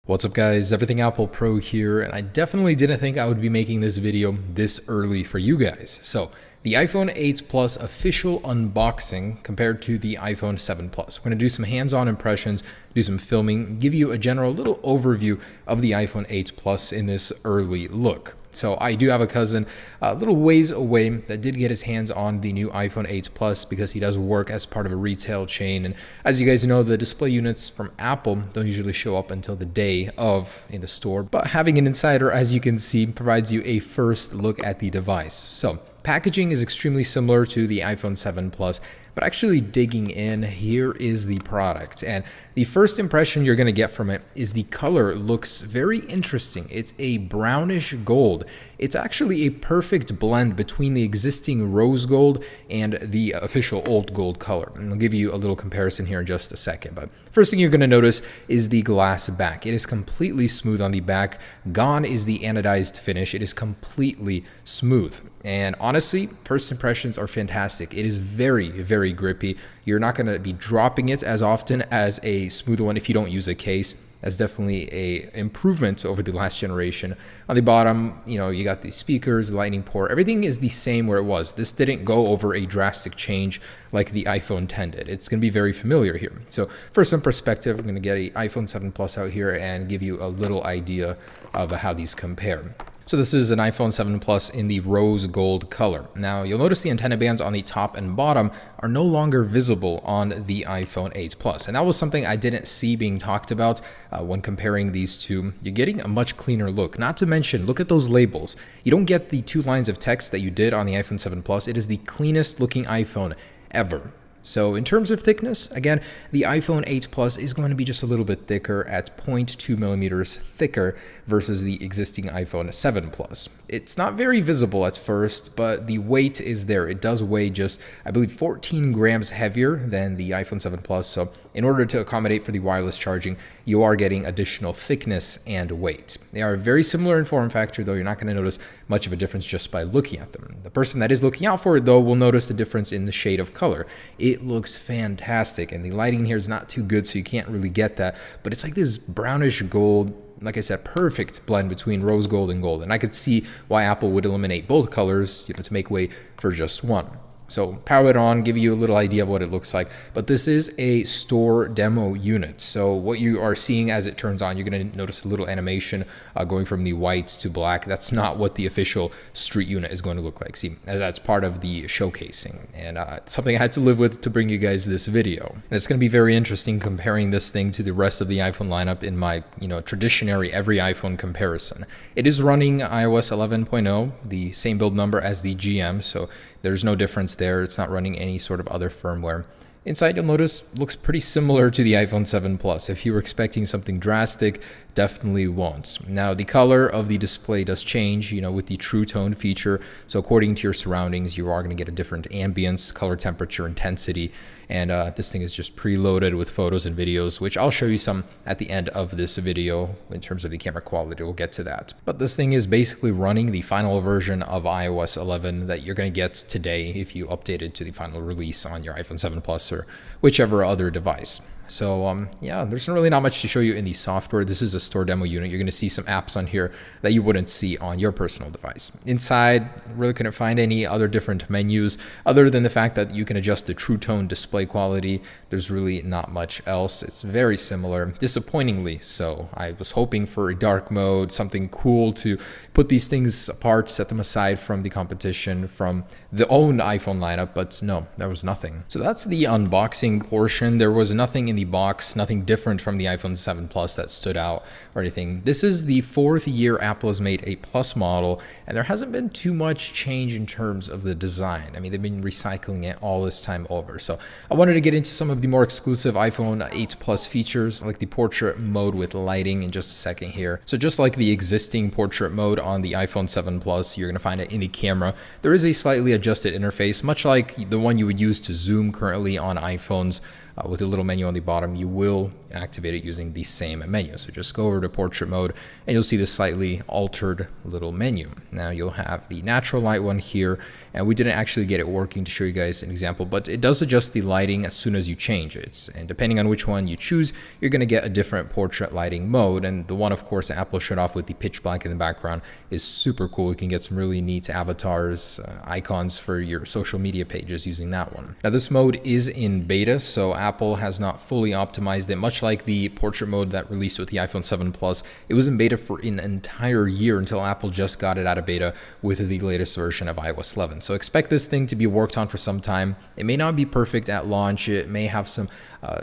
What's up guys, Everything Apple Pro here, and I definitely didn't think I would be making this video this early for you guys. So the iPhone 8 Plus official unboxing compared to the iPhone 7 Plus. We're going to do some hands-on impressions, do some filming, give you a general little overview of the iPhone 8 Plus in this early look. So I do have a cousin a little ways away that did get his hands on the new iPhone 8 Plus because he does work as part of a retail chain. And as you guys know, the display units from Apple don't usually show up until the day of in the store. But having an insider, as you can see, provides you a first look at the device. So packaging is extremely similar to the iPhone 7 Plus, but actually digging in, here is the product. And the first impression you're gonna get from it is the color looks very interesting. It's a brownish gold. It's actually a perfect blend between the existing rose gold and the official old gold color. And I'll give you a little comparison here in just a second. But first thing you're gonna notice is the glass back. It is completely smooth on the back. Gone is the anodized finish. It is completely smooth. And honestly, first impressions are fantastic. It is very, very grippy. You're not going to be dropping it as often as a smooth one if you don't use a case. That's definitely a improvement over the last generation. On the bottom, you got the speakers, lightning port, everything is the same where it was. This didn't go over a drastic change like the iPhone 10 did. It's going to be very familiar here. So for some perspective, I'm going to get an iPhone 7 Plus out here and give you a little idea of how these compare. So this is an iPhone 7 Plus in the rose gold color. Now you'll notice the antenna bands on the top and bottom are no longer visible on the iPhone 8 Plus. And that was something I didn't see being talked about when comparing these two. You're getting a much cleaner look. Not to mention, look at those labels. You don't get the 2 lines of text that you did on the iPhone 7 Plus. It is the cleanest looking iPhone ever. So in terms of thickness, again, the iPhone 8 Plus is going to be just a little bit thicker at 0.2 millimeters thicker versus the existing iPhone 7 Plus. It's not very visible at first, but the weight is there. It does weigh just, I believe, 14 grams heavier than the iPhone 7 Plus. So in order to accommodate for the wireless charging, you are getting additional thickness and weight. They are very similar in form factor, though you're not going to notice much of a difference just by looking at them. The person that is looking out for it, though, will notice the difference in the shade of color. It looks fantastic, and the lighting here is not too good, so you can't really get that, but it's like this brownish gold, like I said, perfect blend between rose gold and gold. And I could see why Apple would eliminate both colors, to make way for just one. So power it on, give you a little idea of what it looks like. But this is a store demo unit. So what you are seeing as it turns on, you're going to notice a little animation going from the white to black. That's not what the official street unit is going to look like. See, as that's part of the showcasing. And it's something I had to live with to bring you guys this video. And it's going to be very interesting comparing this thing to the rest of the iPhone lineup in my, traditionary every iPhone comparison. It is running iOS 11.0, the same build number as the GM. So there's no difference there. It's not running any sort of other firmware. Inside, you'll notice, looks pretty similar to the iPhone 7 Plus. If you were expecting something drastic, definitely won't. Now, the color of the display does change, with the True Tone feature. So according to your surroundings, you are going to get a different ambience, color, temperature, intensity. And this thing is just preloaded with photos and videos, which I'll show you some at the end of this video in terms of the camera quality. We'll get to that. But this thing is basically running the final version of iOS 11 that you're going to get today if you update it to the final release on your iPhone 7 Plus or whichever other device. So yeah, there's really not much to show you in the software. This is a store demo unit. You're going to see some apps on here that you wouldn't see on your personal device. Inside, really couldn't find any other different menus other than the fact that you can adjust the True Tone display quality. There's really not much else. It's very similar, disappointingly so. I was hoping for a dark mode, something cool to put these things apart, set them aside from the competition, from the own iPhone lineup, but no, there was nothing. So that's the unboxing portion. There was nothing in the box, nothing different from the iPhone 7 Plus that stood out or anything. This is the 4th year Apple has made a Plus model, and there hasn't been too much change in terms of the design. I mean, they've been recycling it all this time over. So I wanted to get into some of the more exclusive iPhone 8 Plus features, like the portrait mode with lighting in just a second here. So just like the existing portrait mode on the iPhone 7 Plus, you're going to find it in the camera. There is a slightly adjusted interface, much like the one you would use to zoom currently on iPhones with a little menu on the bottom, you will activate it using the same menu. So just go over to portrait mode and you'll see the slightly altered little menu. Now you'll have the natural light one here, and we didn't actually get it working to show you guys an example, but it does adjust the lighting as soon as you change it. And depending on which one you choose, you're going to get a different portrait lighting mode. And the one, of course, Apple showed off with the pitch black in the background is super cool. You can get some really neat avatars, icons for your social media pages using that one. Now this mode is in beta, so Apple has not fully optimized it, much like the portrait mode that released with the iPhone 7 Plus. It was in beta for an entire year until Apple just got it out of beta with the latest version of iOS 11. So expect this thing to be worked on for some time. It may not be perfect at launch. It may have some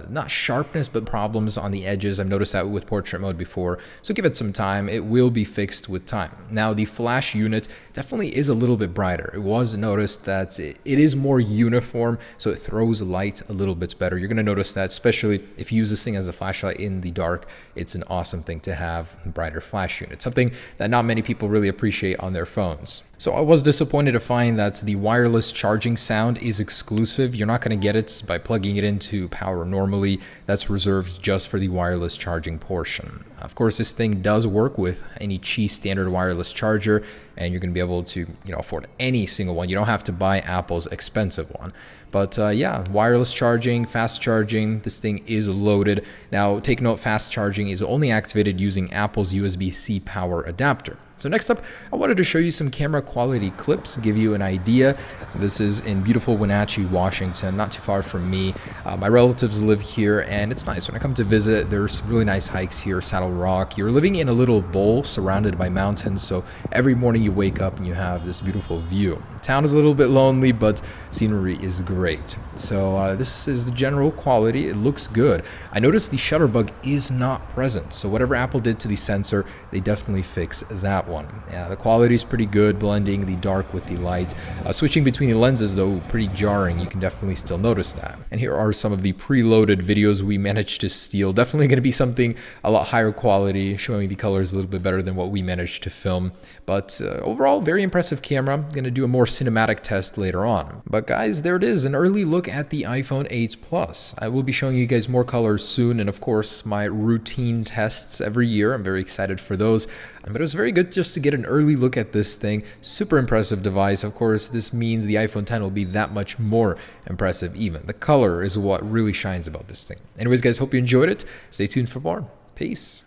not sharpness, but problems on the edges. I've noticed that with portrait mode before. So give it some time. It will be fixed with time. Now the flash unit definitely is a little bit brighter. It was noticed that it is more uniform, so it throws light a little bit better. You're going to notice that, especially if you use this thing as a flashlight in the dark. It's an awesome thing to have a brighter flash unit, something that not many people really appreciate on their phones. So I was disappointed to find that the wireless charging sound is exclusive. You're not going to get it by plugging it into power normally. That's reserved just for the wireless charging portion. Of course, this thing does work with any Qi standard wireless charger, and you're going to be able to, afford any single one. You don't have to buy Apple's expensive one. But yeah, wireless charging, fast charging, this thing is loaded. Now, take note, fast charging is only activated using Apple's USB-C power adapter. So next up, I wanted to show you some camera quality clips, give you an idea. This is in beautiful Wenatchee, Washington, not too far from me. My relatives live here, and it's nice. When I come to visit, there's really nice hikes here, Saddle Rock. You're living in a little bowl surrounded by mountains, so every morning you wake up and you have this beautiful view. Town is a little bit lonely, but scenery is great. So this is the general quality. It looks good. I noticed the shutter bug is not present, so whatever Apple did to the sensor, they definitely fixed that one. Yeah, the quality is pretty good, blending the dark with the light. Switching between the lenses, though, pretty jarring. You can definitely still notice that. And here are some of the preloaded videos we managed to steal. Definitely going to be something a lot higher quality, showing the colors a little bit better than what we managed to film. But overall, very impressive camera. I'm going to do a more cinematic test later on. But guys, there it is, an early look at the iPhone 8 Plus. I will be showing you guys more colors soon, and of course, my routine tests every year. I'm very excited for those. But it was very good just to get an early look at this thing. Super impressive device. Of course, this means the iPhone 10 will be that much more impressive even. The color is what really shines about this thing. Anyways, guys, hope you enjoyed it. Stay tuned for more. Peace.